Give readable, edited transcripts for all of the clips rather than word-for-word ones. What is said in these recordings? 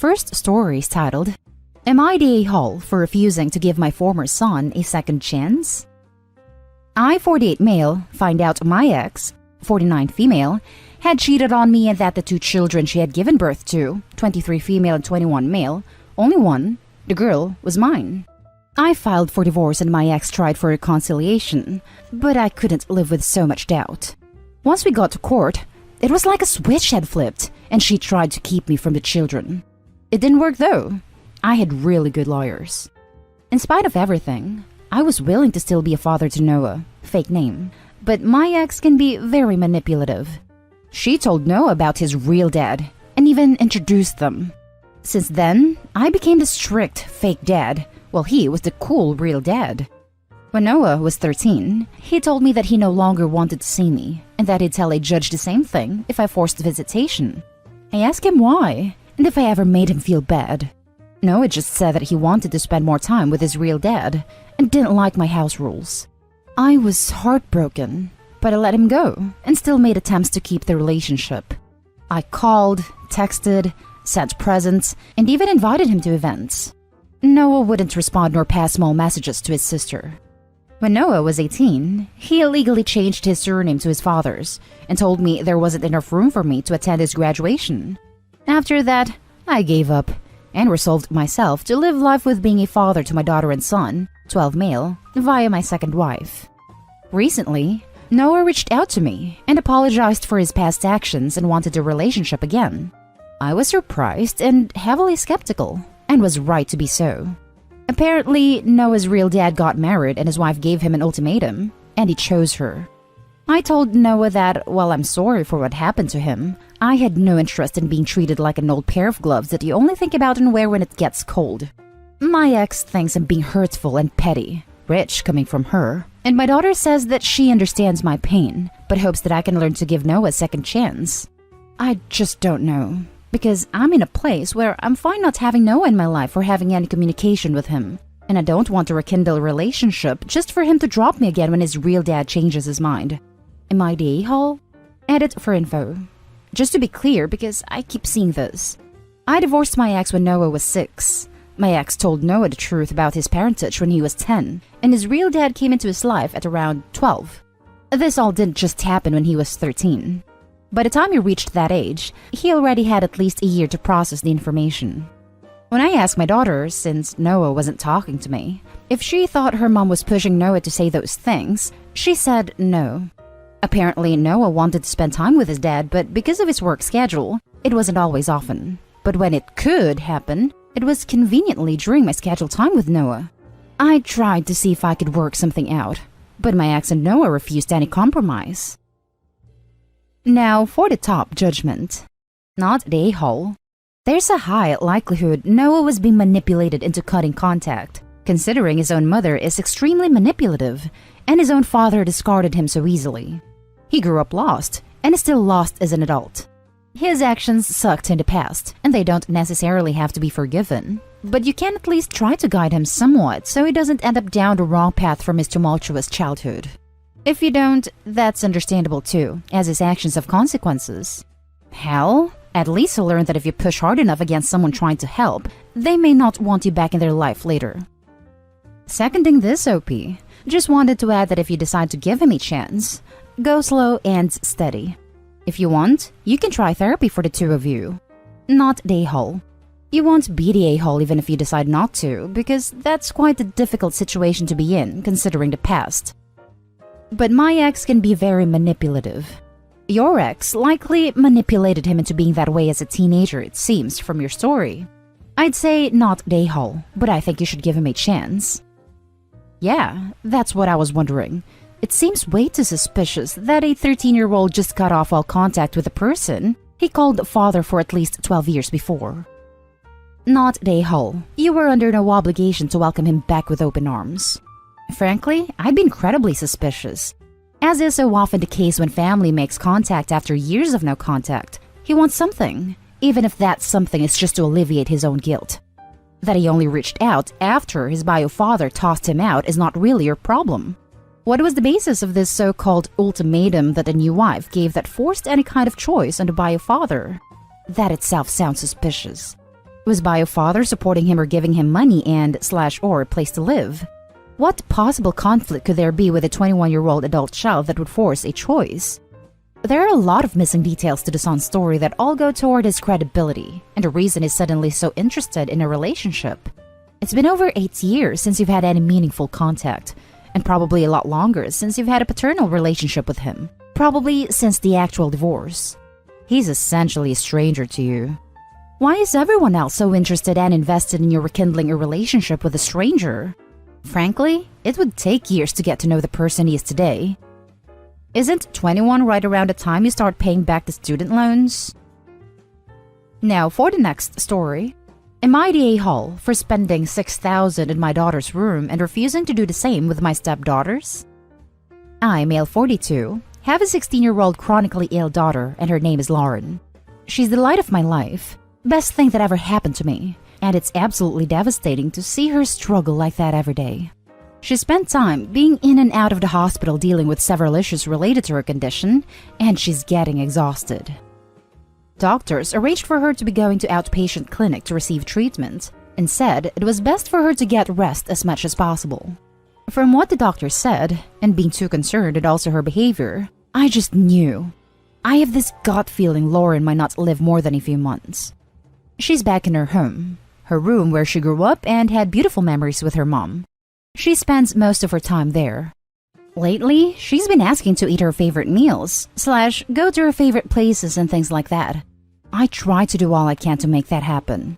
first story is titled, Am I the a-hole for refusing to give my former son a second chance? I, 48 male, find out my ex, 49 female, had cheated on me and that the two children she had given birth to, 23 female and 21 male, only one, the girl, was mine. I filed for divorce and my ex tried for reconciliation, but I couldn't live with so much doubt. Once we got to court, it was like a switch had flipped, and she tried to keep me from the children. It didn't work though. I had really good lawyers. In spite of everything, I was willing to still be a father to Noah, fake name, but my ex can be very manipulative. She told Noah about his real dad, and even introduced them. Since then, I became the strict fake dad, while he was the cool real dad. When Noah was 13, he told me that he no longer wanted to see me, and that he'd tell a judge the same thing if I forced visitation. I asked him why, and if I ever made him feel bad. Noah just said that he wanted to spend more time with his real dad, and didn't like my house rules. I was heartbroken, but I let him go, and still made attempts to keep the relationship. I called, texted, sent presents, and even invited him to events. Noah wouldn't respond nor pass small messages to his sister. When Noah was 18, he illegally changed his surname to his father's and told me there wasn't enough room for me to attend his graduation. After that, I gave up and resolved myself to live life with being a father to my daughter and son, 12 male, via my second wife. Recently, Noah reached out to me and apologized for his past actions and wanted a relationship again. I was surprised and heavily skeptical, and was right to be so. Apparently, Noah's real dad got married and his wife gave him an ultimatum, and he chose her. I told Noah that, while I'm sorry for what happened to him, I had no interest in being treated like an old pair of gloves that you only think about and wear when it gets cold. My ex thinks I'm being hurtful and petty, rich coming from her, and my daughter says that she understands my pain, but hopes that I can learn to give Noah a second chance. I just don't know, because I'm in a place where I'm fine not having Noah in my life or having any communication with him, and I don't want to rekindle a relationship just for him to drop me again when his real dad changes his mind. Am I the a-hole? Edit for info. Just to be clear, because I keep seeing this. I divorced my ex when Noah was 6. My ex told Noah the truth about his parentage when he was 10, and his real dad came into his life at around 12. This all didn't just happen when he was 13. By the time he reached that age, he already had at least a year to process the information. When I asked my daughter, since Noah wasn't talking to me, if she thought her mom was pushing Noah to say those things, she said no. Apparently, Noah wanted to spend time with his dad, but because of his work schedule, it wasn't always often. But when it could happen, it was conveniently during my scheduled time with Noah. I tried to see if I could work something out, but my ex and Noah refused any compromise. Now for the top judgment. Not the a-hole. There's a high likelihood Noah was being manipulated into cutting contact, considering his own mother is extremely manipulative, and his own father discarded him so easily. He grew up lost, and is still lost as an adult. His actions sucked in the past, and they don't necessarily have to be forgiven, but you can at least try to guide him somewhat so he doesn't end up down the wrong path from his tumultuous childhood. If you don't, that's understandable too, as his actions have consequences. Hell, at least he'll learn that if you push hard enough against someone trying to help, they may not want you back in their life later. Seconding this OP, just wanted to add that if you decide to give him a chance, go slow and steady. If you want, you can try therapy for the two of you. Not the a-hole. You won't be the a-hole even if you decide not to, because that's quite a difficult situation to be in, considering the past. But my ex can be very manipulative. Your ex likely manipulated him into being that way as a teenager, it seems, from your story. I'd say not the a-hole, but I think you should give him a chance. Yeah, that's what I was wondering. It seems way too suspicious that a 13-year-old just cut off all contact with a person he called father for at least 12 years before. Not the a-hole. You were under no obligation to welcome him back with open arms. Frankly, I'd be incredibly suspicious. As is so often the case when family makes contact after years of no contact, he wants something, even if that something is just to alleviate his own guilt. That he only reached out after his bio father tossed him out is not really your problem. What was the basis of this so-called ultimatum that the new wife gave that forced any kind of choice on the bio father? That itself sounds suspicious. Was by a father supporting him or giving him money and/or place to live? What possible conflict could there be with a 21-year-old adult child that would force a choice? There are a lot of missing details to the son's story that all go toward his credibility and the reason he's suddenly so interested in a relationship. It's been over 8 years since you've had any meaningful contact, and probably a lot longer since you've had a paternal relationship with him, probably since the actual divorce. He's essentially a stranger to you. Why is everyone else so interested and invested in your rekindling a relationship with a stranger? Frankly, it would take years to get to know the person he is today. Isn't 21 right around the time you start paying back the student loans? Now for the next story. Am I the a-hole for spending $6,000 in my daughter's room and refusing to do the same with my stepdaughters? I, male 42, have a 16-year-old chronically ill daughter and her name is Lauren. She's the light of my life. Best thing that ever happened to me, and it's absolutely devastating to see her struggle like that every day. She spent time being in and out of the hospital dealing with several issues related to her condition, and she's getting exhausted. Doctors arranged for her to be going to outpatient clinic to receive treatment, and said it was best for her to get rest as much as possible. From what the doctor said, and being too concerned and also her behavior, I just knew. I have this gut feeling Lauren might not live more than a few months. She's back in her home, her room where she grew up and had beautiful memories with her mom. She spends most of her time there. Lately, she's been asking to eat her favorite meals, / go to her favorite places and things like that. I try to do all I can to make that happen.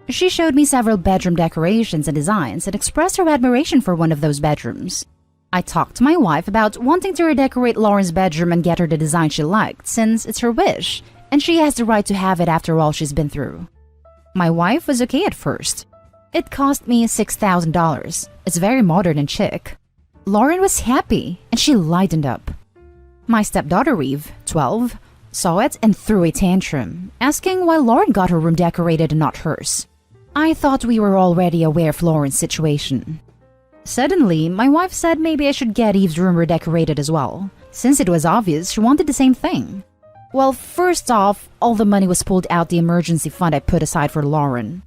She showed me several bedroom decorations and designs and expressed her admiration for one of those bedrooms. I talked to my wife about wanting to redecorate Lauren's bedroom and get her the design she liked, since it's her wish, and she has the right to have it after all she's been through. My wife was okay at first. It cost me $6,000. It's very modern and chic. Lauren was happy, and she lightened up. My stepdaughter Eve, 12, saw it and threw a tantrum, asking why Lauren got her room decorated and not hers. I thought we were already aware of Lauren's situation. Suddenly, my wife said maybe I should get Eve's room redecorated as well, since it was obvious she wanted the same thing. Well, first off, all the money was pulled out the emergency fund I put aside for Lauren.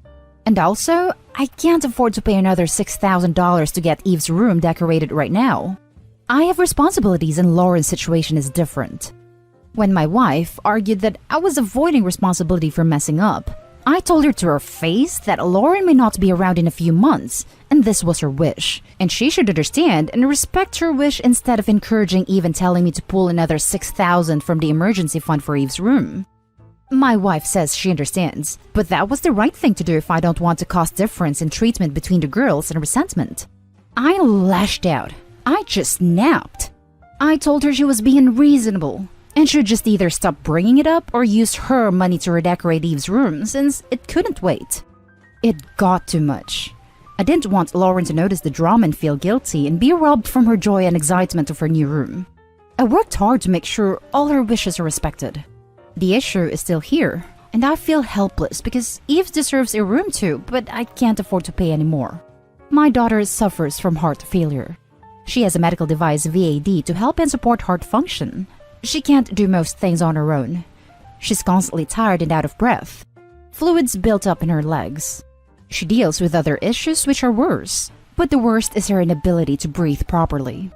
And also, I can't afford to pay another $6,000 to get Eve's room decorated right now. I have responsibilities and Lauren's situation is different. When my wife argued that I was avoiding responsibility for messing up, I told her to her face that Lauren may not be around in a few months, and this was her wish, and she should understand and respect her wish instead of encouraging Eve and telling me to pull another $6,000 from the emergency fund for Eve's room. My wife says she understands, but that was the right thing to do if I don't want a cost difference in treatment between the girls and resentment. I lashed out. I just snapped. I told her she was being reasonable and should just either stop bringing it up or use her money to redecorate Eve's room since it couldn't wait. It got too much. I didn't want Lauren to notice the drama and feel guilty and be robbed from her joy and excitement of her new room. I worked hard to make sure all her wishes are respected. The issue is still here, and I feel helpless because Eve deserves a room too, but I can't afford to pay anymore. My daughter suffers from heart failure. She has a medical device VAD to help and support heart function. She can't do most things on her own. She's constantly tired and out of breath. Fluids built up in her legs. She deals with other issues which are worse, but the worst is her inability to breathe properly.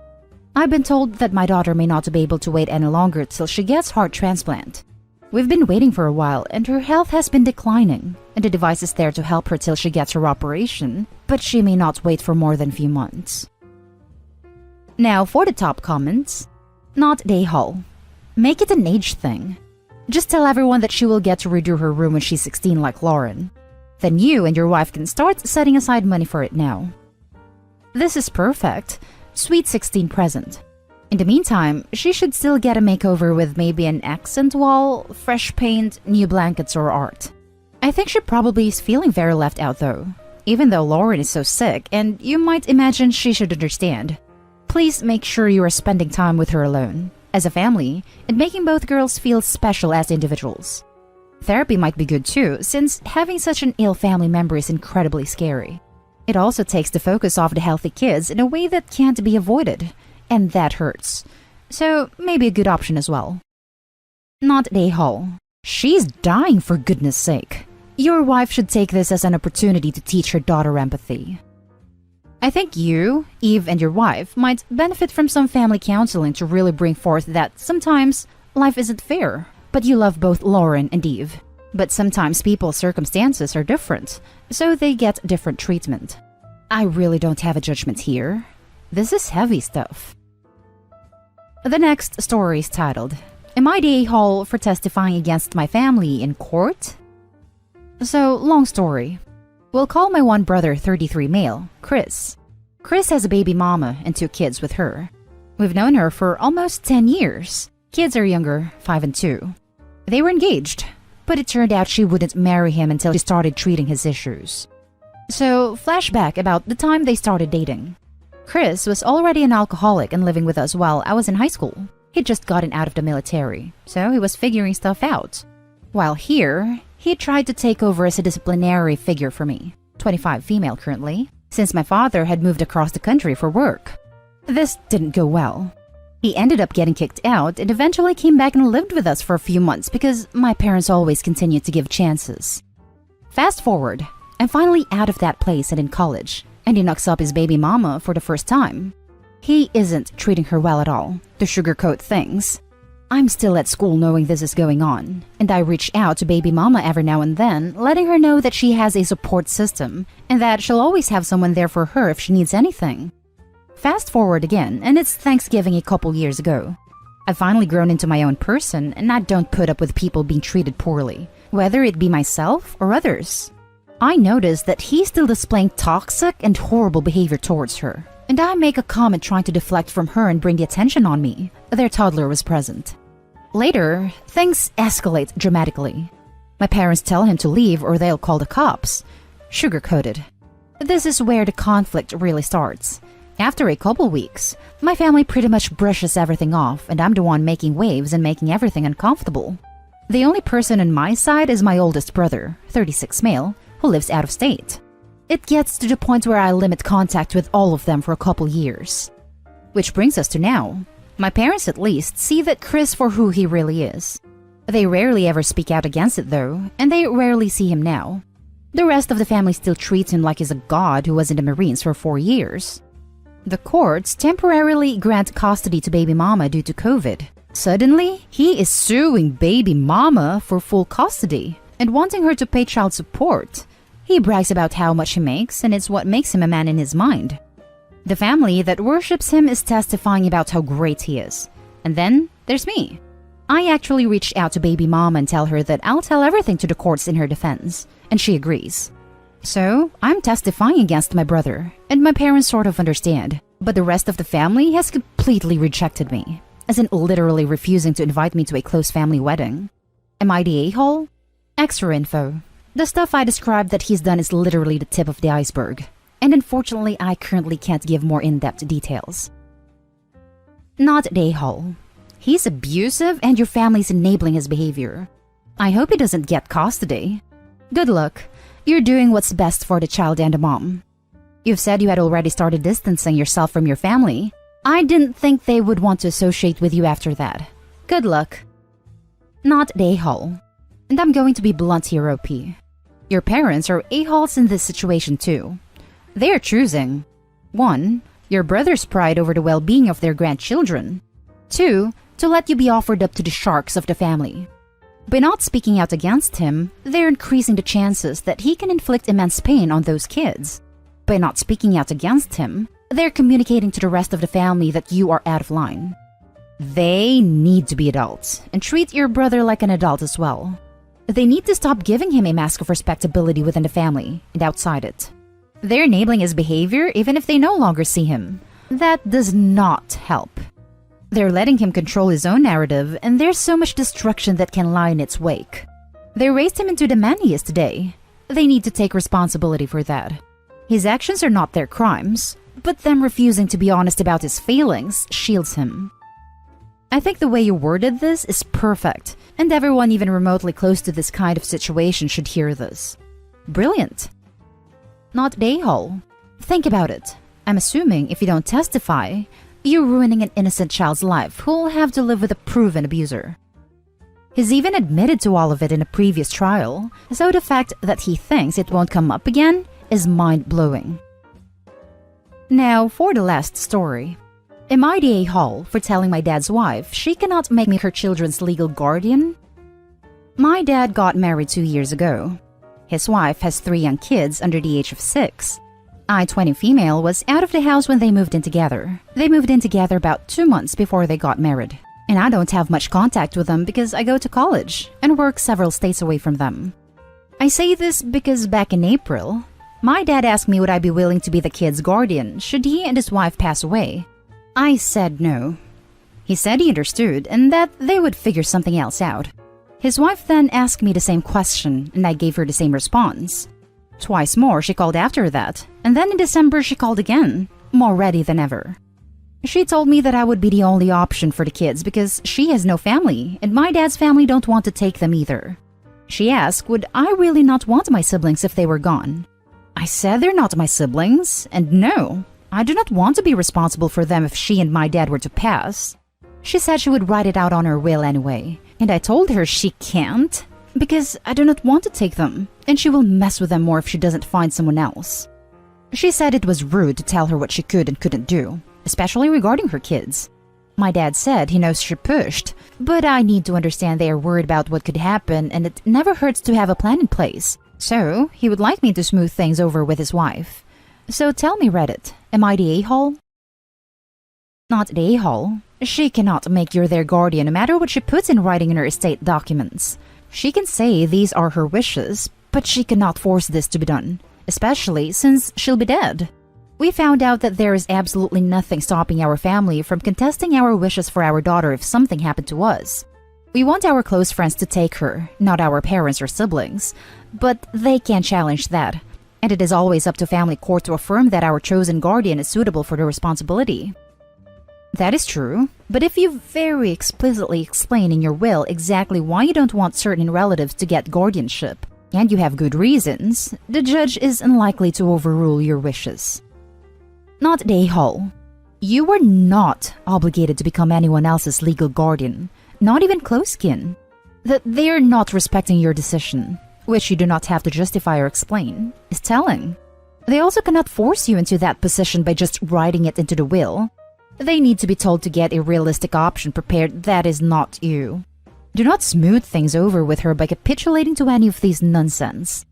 I've been told that my daughter may not be able to wait any longer till she gets heart transplant. We've been waiting for a while and her health has been declining, and the device is there to help her till she gets her operation, but she may not wait for more than a few months. Now for the top comments. Not day haul. Make it an age thing. Just tell everyone that she will get to redo her room when she's 16 like Lauren. Then you and your wife can start setting aside money for it now. This is perfect. Sweet 16 present. In the meantime, she should still get a makeover with maybe an accent wall, fresh paint, new blankets or art. I think she probably is feeling very left out though, even though Lauren is so sick and you might imagine she should understand. Please make sure you are spending time with her alone, as a family, and making both girls feel special as individuals. Therapy might be good too, since having such an ill family member is incredibly scary. It also takes the focus off the healthy kids in a way that can't be avoided, and that hurts. So maybe a good option as well. Not day haul. She's dying for goodness sake. Your wife should take this as an opportunity to teach her daughter empathy. I think you, Eve, and your wife might benefit from some family counseling to really bring forth that sometimes life isn't fair, but you love both Lauren and Eve. But sometimes people's circumstances are different, so they get different treatment. I really don't have a judgment here. This is heavy stuff. The next story is titled, Am I the a-hole for testifying against my family in court? So, long story. We'll call my one brother 33 male, Chris. Chris has a baby mama and 2 kids with her. We've known her for almost 10 years. Kids are younger, 5 and 2. They were engaged, but it turned out she wouldn't marry him until she started treating his issues. So, flashback about the time they started dating. Chris was already an alcoholic and living with us while I was in high school. He'd just gotten out of the military, so he was figuring stuff out. While here, he tried to take over as a disciplinary figure for me, 25 female currently, since my father had moved across the country for work. This didn't go well. He ended up getting kicked out and eventually came back and lived with us for a few months because my parents always continued to give chances. Fast forward, I'm finally out of that place and in college, and he knocks up his baby mama for the first time. He isn't treating her well at all, to sugarcoat things. I'm still at school knowing this is going on, and I reach out to baby mama every now and then, letting her know that she has a support system and that she'll always have someone there for her if she needs anything. Fast forward again, and it's Thanksgiving a couple years ago. I've finally grown into my own person, and I don't put up with people being treated poorly, whether it be myself or others. I notice that he's still displaying toxic and horrible behavior towards her, and I make a comment trying to deflect from her and bring the attention on me. Their toddler was present. Later, things escalate dramatically. My parents tell him to leave or they'll call the cops. Sugar-coated. This is where the conflict really starts. After a couple weeks, my family pretty much brushes everything off and I'm the one making waves and making everything uncomfortable. The only person on my side is my oldest brother, 36 male, who lives out of state. It gets to the point where I limit contact with all of them for a couple years. Which brings us to now. My parents at least see that Chris for who he really is. They rarely ever speak out against it though, and they rarely see him now. The rest of the family still treats him like he's a god who was in the Marines for 4 years. The courts temporarily grant custody to baby mama due to COVID. Suddenly, he is suing baby mama for full custody and wanting her to pay child support. He brags about how much he makes, and it's what makes him a man in his mind. The family that worships him is testifying about how great he is. And then, there's me. I actually reached out to baby mama and tell her that I'll tell everything to the courts in her defense, and she agrees. So, I'm testifying against my brother, and my parents sort of understand. But the rest of the family has completely rejected me, as in literally refusing to invite me to a close family wedding. Am I the a-hole? Extra info. The stuff I described that he's done is literally the tip of the iceberg. And unfortunately, I currently can't give more in-depth details. Not the a-hole. He's abusive and your family's enabling his behavior. I hope he doesn't get custody. Good luck. You're doing what's best for the child and the mom. You've said you had already started distancing yourself from your family. I didn't think they would want to associate with you after that. Good luck. Not the a-hole. And I'm going to be blunt here, OP. Your parents are a-holes in this situation too. They are choosing 1. Your brother's pride over the well-being of their grandchildren. 2. To let you be offered up to the sharks of the family. By not speaking out against him, they're increasing the chances that he can inflict immense pain on those kids. By not speaking out against him, they're communicating to the rest of the family that you are out of line. They need to be adults and treat your brother like an adult as well. They need to stop giving him a mask of respectability within the family and outside it. They're enabling his behavior even if they no longer see him. That does not help. They're letting him control his own narrative, and there's so much destruction that can lie in its wake. They raised him into the man he is today. They need to take responsibility for that. His actions are not their crimes, but them refusing to be honest about his feelings shields him. I think the way you worded this is perfect, and everyone even remotely close to this kind of situation should hear this. Brilliant. Not the a-hole. Think about it. I'm assuming if you don't testify, you're ruining an innocent child's life who'll have to live with a proven abuser. He's even admitted to all of it in a previous trial, so the fact that he thinks it won't come up again is mind-blowing. Now for the last story. Am I the a-hole for telling my dad's wife she cannot make me her children's legal guardian? My dad got married 2 years ago. His wife has 3 young kids under the age of 6. I, 20 female, was out of the house when they moved in together. They moved in together about 2 months before they got married. And I don't have much contact with them because I go to college and work several states away from them. I say this because back in April, my dad asked me would I be willing to be the kid's guardian should he and his wife pass away. I said no. He said he understood and that they would figure something else out. His wife then asked me the same question and I gave her the same response. Twice more she called after that, and then in December she called again, more ready than ever. She told me that I would be the only option for the kids because she has no family and my dad's family don't want to take them either. She asked would I really not want my siblings if they were gone. I said they're not my siblings, and no, I do not want to be responsible for them if she and my dad were to pass. She said she would write it out on her will anyway, and I told her she can't because I do not want to take them, and she will mess with them more if she doesn't find someone else. She said it was rude to tell her what she could and couldn't do, especially regarding her kids. My dad said he knows she pushed, but I need to understand they are worried about what could happen and it never hurts to have a plan in place. So, he would like me to smooth things over with his wife. So tell me, Reddit, am I the a-hole? Not the a-hole. She cannot make you their guardian no matter what she puts in writing in her estate documents. She can say these are her wishes, but she cannot force this to be done, especially since she'll be dead. We found out that there is absolutely nothing stopping our family from contesting our wishes for our daughter if something happened to us. We want our close friends to take her, not our parents or siblings, but they can't challenge that, and it is always up to family court to affirm that our chosen guardian is suitable for the responsibility. That is true, but if you very explicitly explain in your will exactly why you don't want certain relatives to get guardianship, and you have good reasons, the judge is unlikely to overrule your wishes. Not the a-hole. You are not obligated to become anyone else's legal guardian, not even close kin. That they are not respecting your decision, which you do not have to justify or explain, is telling. They also cannot force you into that position by just writing it into the will. They need to be told to get a realistic option prepared that is not you. Do not smooth things over with her by capitulating to any of these nonsense.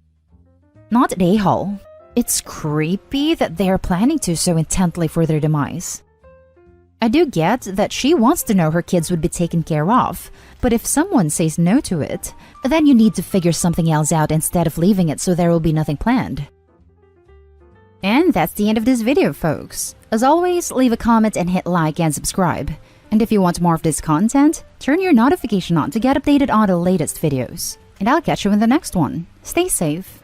Not the a-hole. It's creepy that they are planning to so intently for their demise. I do get that she wants to know her kids would be taken care of, but if someone says no to it, then you need to figure something else out instead of leaving it so there will be nothing planned. And that's the end of this video, folks. As always, leave a comment and hit like and subscribe. And if you want more of this content, turn your notification on to get updated on the latest videos. And I'll catch you in the next one. Stay safe.